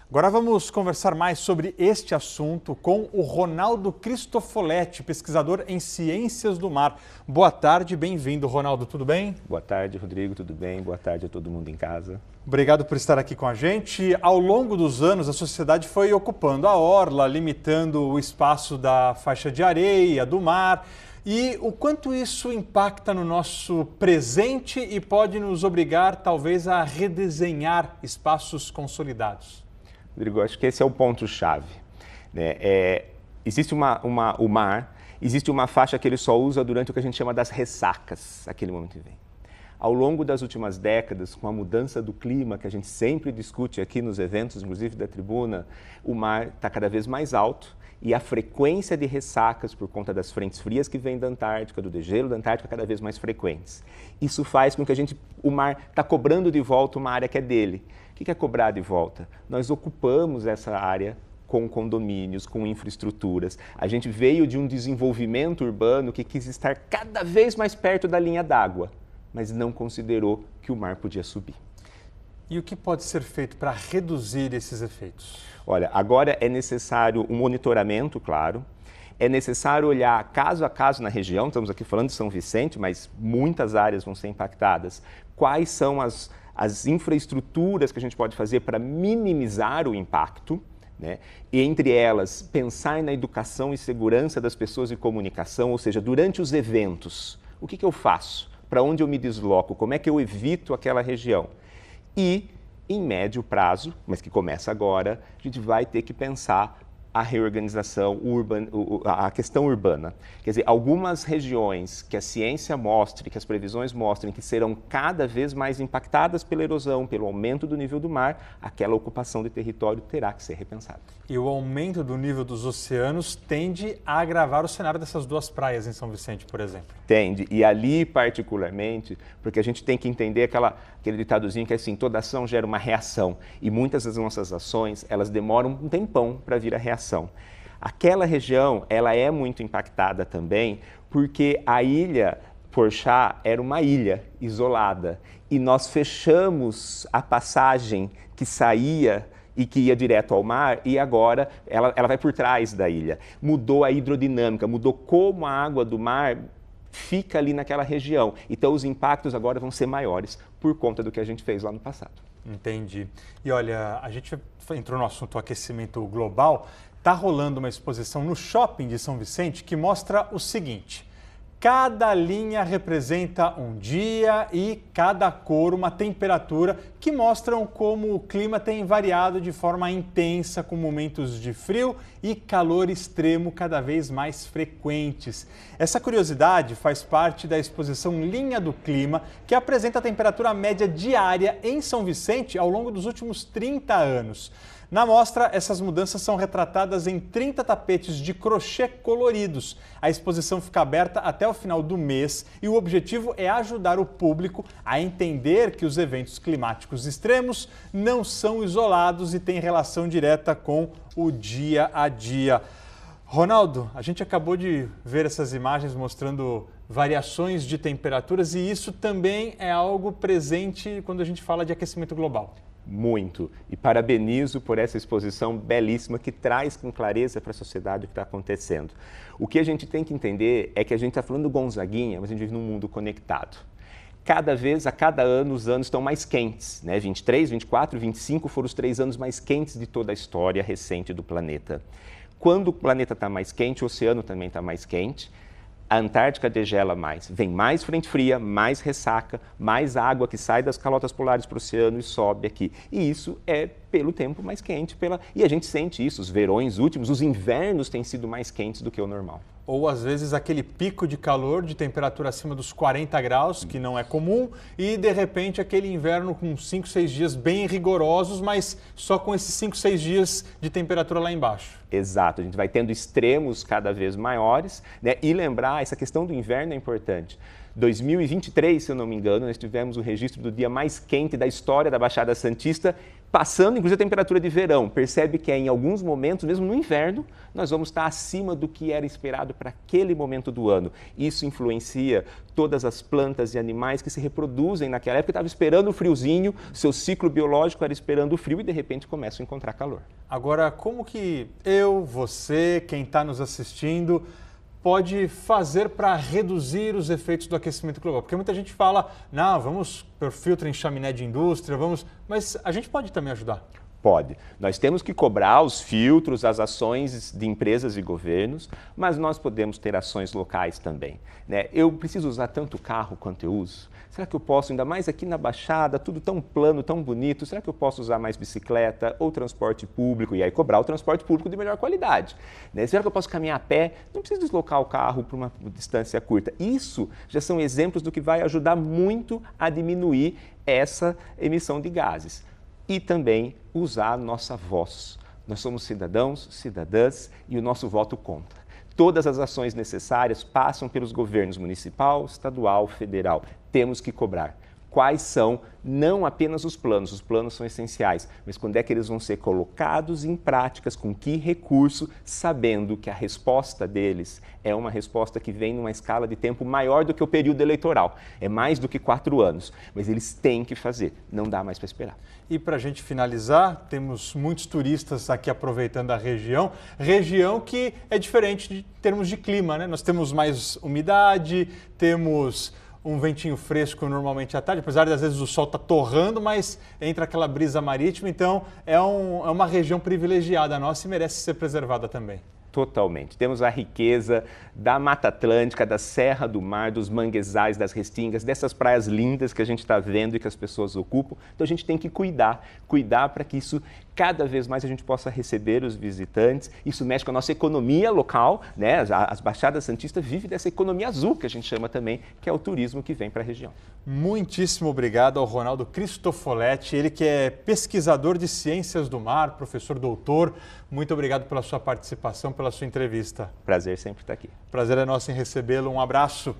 Agora vamos conversar mais sobre este assunto com o Ronaldo Cristofoletti, pesquisador em Ciências do Mar. Boa tarde, bem-vindo, Ronaldo, tudo bem? Boa tarde, Rodrigo, tudo bem? Boa tarde a todo mundo em casa. Obrigado por estar aqui com a gente. Ao longo dos anos, a sociedade foi ocupando a orla, limitando o espaço da faixa de areia, do mar. E o quanto isso impacta no nosso presente e pode nos obrigar, talvez, a redesenhar espaços consolidados? Rodrigo, acho que esse é o ponto-chave, né? Existe o mar, existe uma faixa que ele só usa durante o que a gente chama das ressacas, aquele momento que vem. Ao longo das últimas décadas, com a mudança do clima, que a gente sempre discute aqui nos eventos, inclusive da tribuna, o mar está cada vez mais alto e a frequência de ressacas por conta das frentes frias que vêm da Antártica, do degelo da Antártica, cada vez mais frequentes. Isso faz com que o mar está cobrando de volta uma área que é dele. O que é cobrar de volta? Nós ocupamos essa área com condomínios, com infraestruturas. A gente veio de um desenvolvimento urbano que quis estar cada vez mais perto da linha d'água, mas não considerou que o mar podia subir. E o que pode ser feito para reduzir esses efeitos? Olha, agora é necessário um monitoramento, claro. É necessário olhar caso a caso na região, estamos aqui falando de São Vicente, mas muitas áreas vão ser impactadas. Quais são as infraestruturas que a gente pode fazer para minimizar o impacto, né? E entre elas, pensar na educação e segurança das pessoas e comunicação, ou seja, durante os eventos, o que eu faço? Para onde eu me desloco? Como é que eu evito aquela região? E, em médio prazo, mas que começa agora, a gente vai ter que pensar a reorganização, a questão urbana. Quer dizer, algumas regiões que a ciência mostre, que as previsões mostrem que serão cada vez mais impactadas pela erosão, pelo aumento do nível do mar, aquela ocupação de território terá que ser repensada. E o aumento do nível dos oceanos tende a agravar o cenário dessas duas praias em São Vicente, por exemplo. Tende, e ali particularmente, porque a gente tem que entender aquele ditadozinho que é assim, toda ação gera uma reação, e muitas das nossas ações, elas demoram um tempão para vir a reação. Aquela região, ela é muito impactada também, porque a ilha Porchá era uma ilha isolada, e nós fechamos a passagem que saía e que ia direto ao mar, e agora ela vai por trás da ilha. Mudou a hidrodinâmica, mudou como a água do mar fica ali naquela região. Então, os impactos agora vão ser maiores por conta do que a gente fez lá no passado. Entendi. E olha, a gente entrou no assunto aquecimento global. Está rolando uma exposição no shopping de São Vicente que mostra o seguinte: cada linha representa um dia e cada cor uma temperatura que mostram como o clima tem variado de forma intensa, com momentos de frio e calor extremo cada vez mais frequentes. Essa curiosidade faz parte da exposição Linha do Clima, que apresenta a temperatura média diária em São Vicente ao longo dos últimos 30 anos. Na mostra, essas mudanças são retratadas em 30 tapetes de crochê coloridos. A exposição fica aberta até o final do mês e o objetivo é ajudar o público a entender que os eventos climáticos extremos não são isolados e têm relação direta com o dia a dia. Ronaldo, a gente acabou de ver essas imagens mostrando variações de temperaturas e isso também é algo presente quando a gente fala de aquecimento global. Muito. E parabenizo por essa exposição belíssima que traz com clareza para a sociedade o que está acontecendo. O que a gente tem que entender é que a gente está falando do Gonzaguinha, mas a gente vive num mundo conectado. A cada ano, os anos estão mais quentes, né? 23, 24, 25 foram os 3 anos mais quentes de toda a história recente do planeta. Quando o planeta está mais quente, o oceano também está mais quente. A Antártica degela mais, vem mais frente fria, mais ressaca, mais água que sai das calotas polares para o oceano e sobe aqui. E isso é pelo tempo mais quente, e a gente sente isso, os verões últimos, os invernos têm sido mais quentes do que o normal. Ou às vezes aquele pico de calor, de temperatura acima dos 40 graus, que não é comum, e de repente aquele inverno com 5, 6 dias bem rigorosos, mas só com esses 5, 6 dias de temperatura lá embaixo. Exato, a gente vai tendo extremos cada vez maiores, né? E lembrar, essa questão do inverno é importante. 2023, se eu não me engano, nós tivemos o registro do dia mais quente da história da Baixada Santista, passando inclusive a temperatura de verão, percebe que em alguns momentos, mesmo no inverno, nós vamos estar acima do que era esperado para aquele momento do ano. Isso influencia todas as plantas e animais que se reproduzem naquela época, estavam esperando o friozinho, seu ciclo biológico era esperando o frio e de repente começam a encontrar calor. Agora, como que eu, você, quem está nos assistindo, pode fazer para reduzir os efeitos do aquecimento global? Porque muita gente fala, não, vamos por filtro em chaminé de indústria, mas a gente pode também ajudar. Pode. Nós temos que cobrar os filtros, as ações de empresas e governos, mas nós podemos ter ações locais também, né? Eu preciso usar tanto carro quanto eu uso? Será que eu posso, ainda mais aqui na Baixada, tudo tão plano, tão bonito, será que eu posso usar mais bicicleta ou transporte público? E aí cobrar o transporte público de melhor qualidade, né? Será que eu posso caminhar a pé? Não preciso deslocar o carro para uma distância curta. Isso já são exemplos do que vai ajudar muito a diminuir essa emissão de gases. E também usar a nossa voz. Nós somos cidadãos, cidadãs e o nosso voto conta. Todas as ações necessárias passam pelos governos municipal, estadual, federal. Temos que cobrar. Quais são não apenas os planos são essenciais, mas quando é que eles vão ser colocados em práticas, com que recurso, sabendo que a resposta deles é uma resposta que vem numa escala de tempo maior do que o período eleitoral, é mais do que 4 anos, mas eles têm que fazer, não dá mais para esperar. E para a gente finalizar, temos muitos turistas aqui aproveitando a região que é diferente em termos de clima, né? Nós temos mais umidade, temos um ventinho fresco normalmente à tarde, apesar de às vezes o sol está torrando, mas entra aquela brisa marítima, então é uma região privilegiada nossa e merece ser preservada também. Totalmente. Temos a riqueza da Mata Atlântica, da Serra do Mar, dos manguezais, das restingas, dessas praias lindas que a gente está vendo e que as pessoas ocupam. Então a gente tem que cuidar para que isso cada vez mais a gente possa receber os visitantes. Isso mexe com a nossa economia local, né? As Baixadas Santistas vivem dessa economia azul, que a gente chama também, que é o turismo que vem para a região. Muitíssimo obrigado ao Ronaldo Cristofoletti, ele que é pesquisador de ciências do mar, professor doutor. Muito obrigado pela sua participação, pela sua entrevista. Prazer sempre estar aqui. Prazer é nosso em recebê-lo. Um abraço.